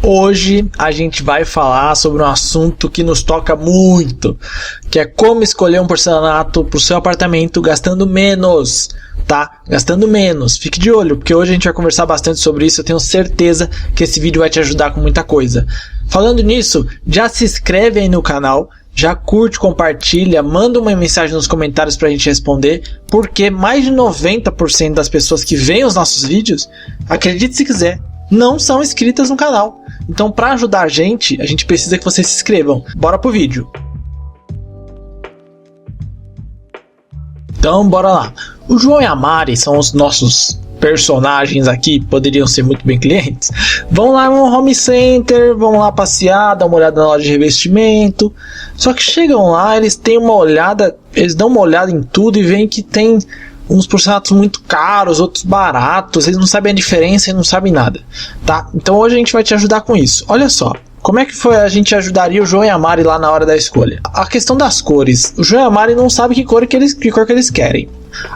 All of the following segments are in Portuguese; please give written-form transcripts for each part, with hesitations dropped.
Hoje a gente vai falar sobre um assunto que nos toca muito, que é como escolher um porcelanato para o seu apartamento gastando menos, tá? Gastando menos. Fique de olho, porque hoje a gente vai conversar bastante sobre isso. Eu tenho certeza que esse vídeo vai te ajudar com muita coisa. Falando nisso, já se inscreve aí no canal, já curte, compartilha, manda uma mensagem nos comentários pra gente responder, porque mais de 90% das pessoas que veem os nossos vídeos, acredite se quiser, não são inscritas no canal. Então, para ajudar a gente precisa que vocês se inscrevam. Bora pro vídeo. Então, bora lá. O João e a Mari são os nossos personagens aqui, poderiam ser muito bem clientes. Vão lá no home center, vão lá passear, dar uma olhada na loja de revestimento. Só que chegam lá, eles têm uma olhada, eles dão uma olhada em tudo e veem que tem uns porcelanatos muito caros, outros baratos, eles não sabem a diferença e não sabem nada, tá? Então hoje a gente vai te ajudar com isso. Olha só, como é que a gente ajudaria o João e a Mari lá na hora da escolha? A questão das cores, o João e a Mari não sabem que cor que eles querem.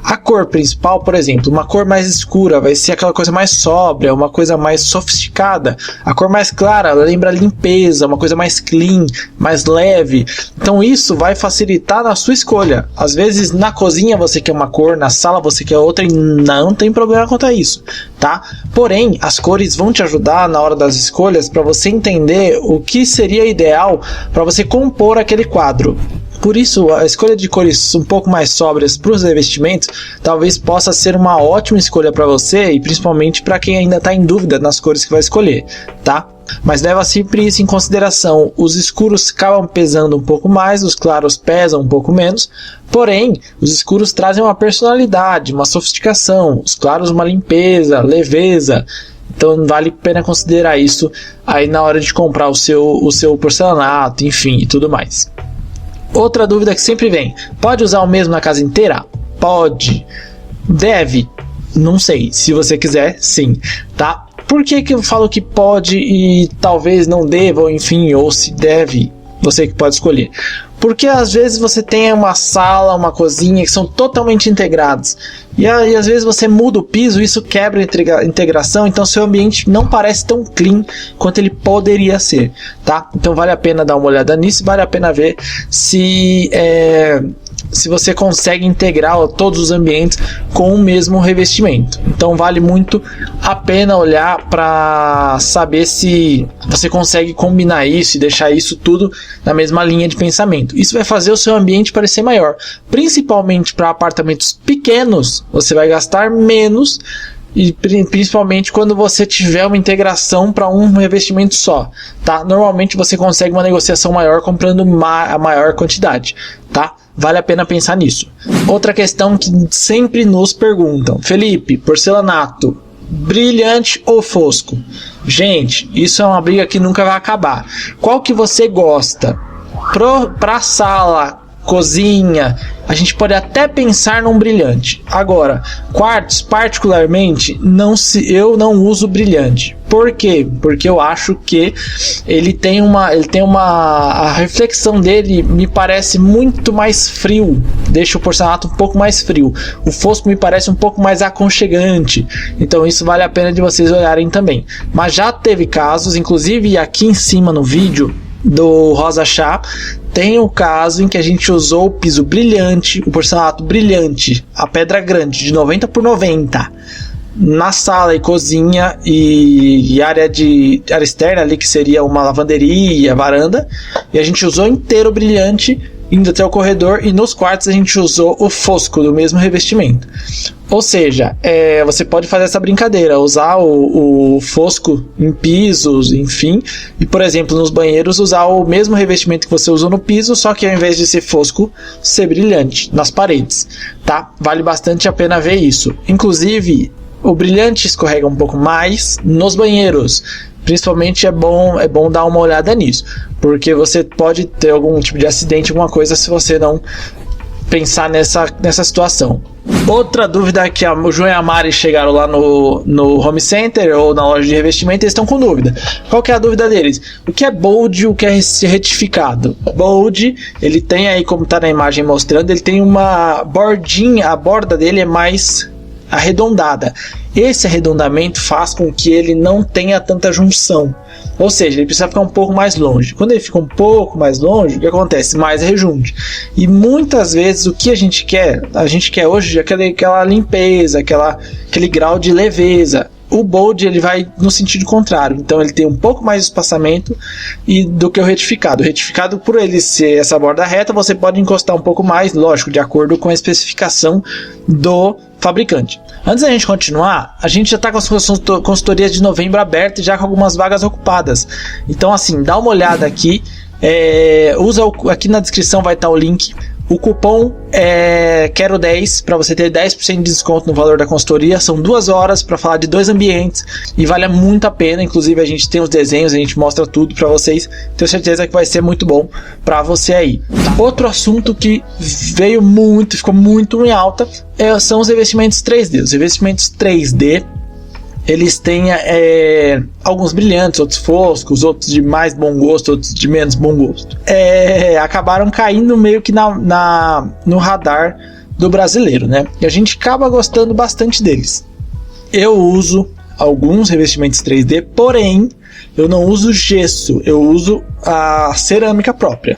A cor principal, por exemplo, uma cor mais escura vai ser aquela coisa mais sóbria, uma coisa mais sofisticada. A cor mais clara lembra limpeza, uma coisa mais clean, mais leve. Então isso vai facilitar na sua escolha. Às vezes na cozinha você quer uma cor, na sala você quer outra e não tem problema quanto a isso, tá? Porém, as cores vão te ajudar na hora das escolhas para você entender o que seria ideal para você compor aquele quadro. Por isso, a escolha de cores um pouco mais sóbrias para os revestimentos talvez possa ser uma ótima escolha para você e principalmente para quem ainda está em dúvida nas cores que vai escolher, tá? Mas leva sempre isso em consideração. Os escuros acabam pesando um pouco mais, os claros pesam um pouco menos, porém, os escuros trazem uma personalidade, uma sofisticação, os claros uma limpeza, leveza. Então vale a pena considerar isso aí na hora de comprar o seu porcelanato, enfim, e tudo mais. Outra dúvida que sempre vem: pode usar o mesmo na casa inteira? Pode. Deve? Não sei. Se você quiser, sim, tá? Por que eu falo que pode e talvez não deva, ou enfim, ou se deve? Você que pode escolher. Porque às vezes você tem uma sala, uma cozinha que são totalmente integrados. E às vezes você muda o piso, isso quebra a integração, então seu ambiente não parece tão clean quanto ele poderia ser, tá? Então vale a pena dar uma olhada nisso, vale a pena ver se você consegue integrar todos os ambientes com o mesmo revestimento. Então vale muito a pena olhar para saber se você consegue combinar isso e deixar isso tudo na mesma linha de pensamento. Isso vai fazer o seu ambiente parecer maior, principalmente para apartamentos pequenos. Você vai gastar menos e principalmente quando você tiver uma integração para um revestimento só, tá? Normalmente você consegue uma negociação maior comprando a maior quantidade, tá? Vale a pena pensar nisso. Outra questão que sempre nos perguntam: Felipe, porcelanato brilhante ou fosco? Gente, isso é uma briga que nunca vai acabar. Qual que você gosta? Pra sala, cozinha, a gente pode até pensar num brilhante. Agora, quartos, particularmente, eu não uso brilhante. Por quê? Porque eu acho que a reflexão dele me parece muito mais frio, deixa o porcelanato um pouco mais frio. O fosco me parece um pouco mais aconchegante, então isso vale a pena de vocês olharem também. Mas já teve casos, inclusive aqui em cima no vídeo do Rosa Chá, tem o caso em que a gente usou o piso brilhante, o porcelanato brilhante, a pedra grande de 90 por 90 na sala e cozinha e área externa ali, que seria uma lavanderia, varanda, e a gente usou inteiro brilhante indo até o corredor, e nos quartos a gente usou o fosco do mesmo revestimento. Ou seja, você pode fazer essa brincadeira, usar o fosco em pisos, enfim, e por exemplo nos banheiros usar o mesmo revestimento que você usou no piso, só que ao invés de ser fosco, ser brilhante nas paredes, tá? Vale bastante a pena ver isso. Inclusive, o brilhante escorrega um pouco mais nos banheiros. Principalmente é bom dar uma olhada nisso, porque você pode ter algum tipo de acidente, alguma coisa, se você não pensar nessa situação. Outra dúvida é que o João e a Mari chegaram lá no home center ou na loja de revestimento e eles estão com dúvida. Qual que é a dúvida deles? O que é bold e o que é retificado? Bold, ele tem aí, como está na imagem mostrando, ele tem uma bordinha, a borda dele é mais arredondada. Esse arredondamento faz com que ele não tenha tanta junção, ou seja, ele precisa ficar um pouco mais longe. Quando ele fica um pouco mais longe, o que acontece? Mais rejunte. E muitas vezes o que a gente quer hoje aquela limpeza, aquele grau de leveza. O Bold ele vai no sentido contrário, então ele tem um pouco mais de espaçamento do que o retificado. O retificado, por ele ser essa borda reta, você pode encostar um pouco mais, lógico, de acordo com a especificação do fabricante. Antes da gente continuar, a gente já está com as consultorias de novembro abertas, já com algumas vagas ocupadas. Então assim, dá uma olhada aqui, aqui na descrição vai estar o link. O cupom é QUERO10 para você ter 10% de desconto no valor da consultoria. São 2 horas para falar de 2 ambientes e vale muito a pena. Inclusive a gente tem os desenhos, a gente mostra tudo para vocês. Tenho certeza que vai ser muito bom para você aí. Outro assunto que ficou muito em alta são os revestimentos 3D. Os revestimentos 3D eles têm alguns brilhantes, outros foscos, outros de mais bom gosto, outros de menos bom gosto. Acabaram caindo meio que no radar do brasileiro, né? E a gente acaba gostando bastante deles. Eu uso alguns revestimentos 3D, porém eu não uso gesso, eu uso a cerâmica própria,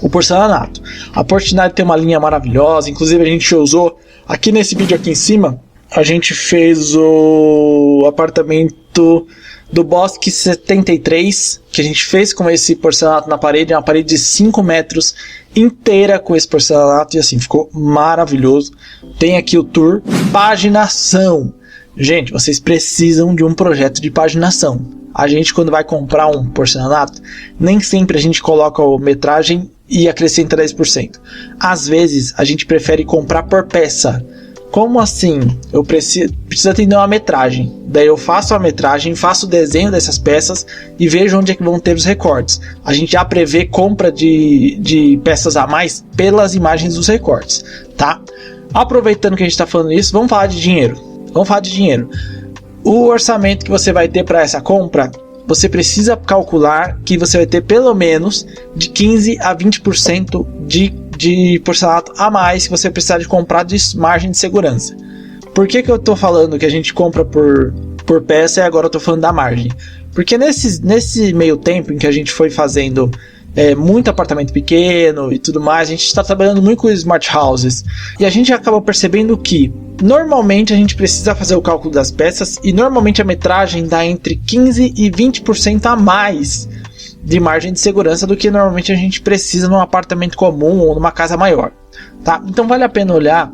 o porcelanato. A Portinari tem uma linha maravilhosa, inclusive a gente usou aqui nesse vídeo aqui em cima. A gente fez o apartamento do Bosque 73, que a gente fez com esse porcelanato na parede, uma parede de 5 metros inteira com esse porcelanato, e assim, ficou maravilhoso. Tem aqui o tour, paginação. Gente, vocês precisam de um projeto de paginação. A gente, quando vai comprar um porcelanato, nem sempre a gente coloca a metragem e acrescenta 10%. Às vezes, a gente prefere comprar por peça. Como assim? Eu preciso atender uma metragem. Daí eu faço a metragem, faço o desenho dessas peças e vejo onde é que vão ter os recortes. A gente já prevê compra de peças a mais pelas imagens dos recortes, tá? Aproveitando que a gente está falando isso, vamos falar de dinheiro. O orçamento que você vai ter para essa compra, você precisa calcular que você vai ter pelo menos de 15 a 20% de porcelanato a mais se você precisar de comprar de margem de segurança. Por que eu tô falando que a gente compra por peça e agora eu tô falando da margem? Porque nesse meio tempo em que a gente foi fazendo muito apartamento pequeno e tudo mais, a gente está trabalhando muito com smart houses e a gente acaba percebendo que normalmente a gente precisa fazer o cálculo das peças e normalmente a metragem dá entre 15 e 20% a mais de margem de segurança do que normalmente a gente precisa num apartamento comum ou numa casa maior, tá? Então vale a pena olhar.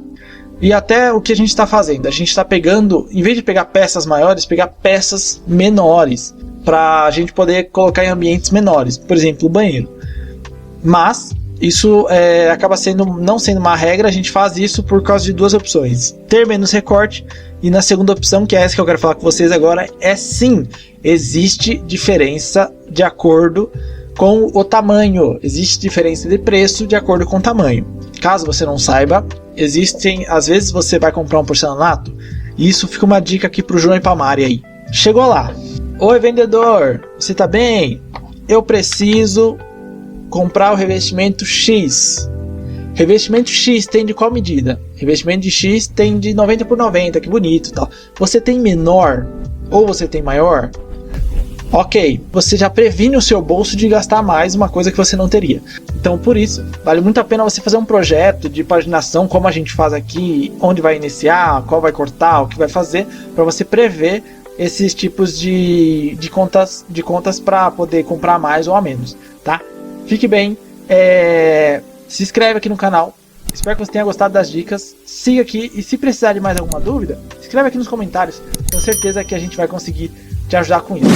E até o que a gente está fazendo, a gente está pegando, em vez de pegar peças maiores, pegar peças menores, para a gente poder colocar em ambientes menores, por exemplo, o banheiro. Mas isso acaba não sendo uma regra, a gente faz isso por causa de 2 opções: ter menos recorte, e na segunda opção, que é essa que eu quero falar com vocês agora, sim, existe diferença de acordo com o tamanho, existe diferença de preço de acordo com o tamanho. Caso você não saiba, às vezes você vai comprar um porcelanato, e isso fica uma dica aqui pro João e pra Mari aí. Chegou lá: oi vendedor, você tá bem? Eu preciso comprar o revestimento X. Revestimento X tem de qual medida? Revestimento de X tem de 90 por 90, que bonito e tal. Você tem menor ou você tem maior? Ok, você já previne o seu bolso de gastar mais, uma coisa que você não teria. Então por isso, vale muito a pena você fazer um projeto de paginação, como a gente faz aqui, onde vai iniciar, qual vai cortar, o que vai fazer, para você prever esses tipos de contas para poder comprar mais ou a menos, tá? Fique bem, se inscreve aqui no canal, espero que você tenha gostado das dicas, siga aqui e se precisar de mais alguma dúvida, escreve aqui nos comentários, tenho certeza que a gente vai conseguir te ajudar com isso.